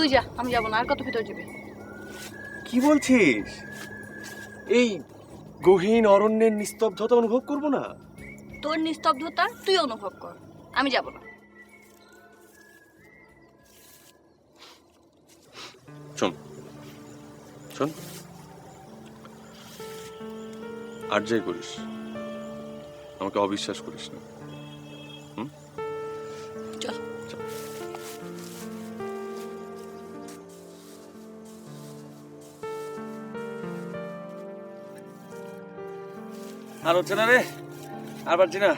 তুই যা, আমি যাবো না। আর কত ভিতর যাবি? কি বলছিস? এই গহীন অরণ্যের নিস্তব্ধতা অনুভব করব না? তোর নিস্তব্ধতা তুই অনুভব কর, আমি যাব না। শোন শোন, আর যাই করিস আমাকে অবিশ্বাস করিস না। চল। আর হচ্ছে না রে, আর পারছি না।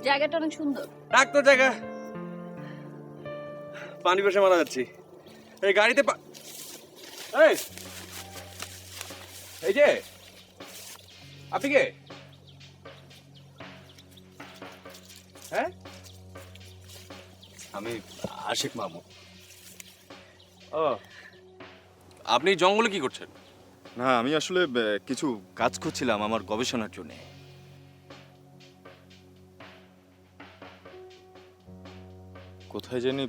জায়গাটা অনেক সুন্দর। রাখ তোর জায়গা, পানি বসে মারা যাচ্ছি। এই গাড়িতে এই এই যে আপনি কে? হ্যাঁ, আমি আশিক মামু। ও আপনি জঙ্গলে কি করছেন? না, আমি আসলে কিছু কাজ করছিলাম আমার গবেষণার জন্য। কোথায় জানি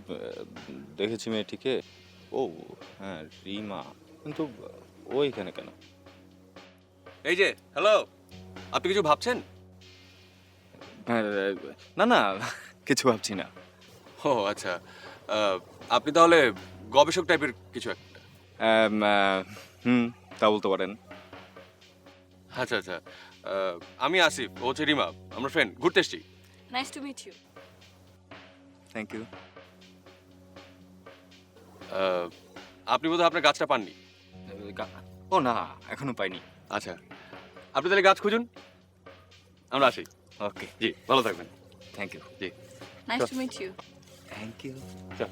দেখেছি মেয়েটিকে। ও হ্যাঁ, রিমা। কিন্তু ও এখানে কেন? এই যে হ্যালো, আপনি কিছু ভাবছেন? না না, কিছু ভাবছি না। ও আচ্ছা, আপনি তাহলে গবেষক টাইপের কিছু একটা? তা বলতে পারেন। আচ্ছা আচ্ছা, আমি আসিফ, ও হচ্ছে রিমা, আমরা ফ্রেন্ড, ঘুরতে এসছি। Nice to meet you. Thank you. আপনি বোধহয় আপনার গাছটা পাননি। ও না, এখনো পাইনি। আচ্ছা, আপনি তাহলে গাছ খুঁজুন, আমরা আসি। ওকে, জি, ভালো থাকবেন। Thank you. জি, nice to meet you. Thank you. চল।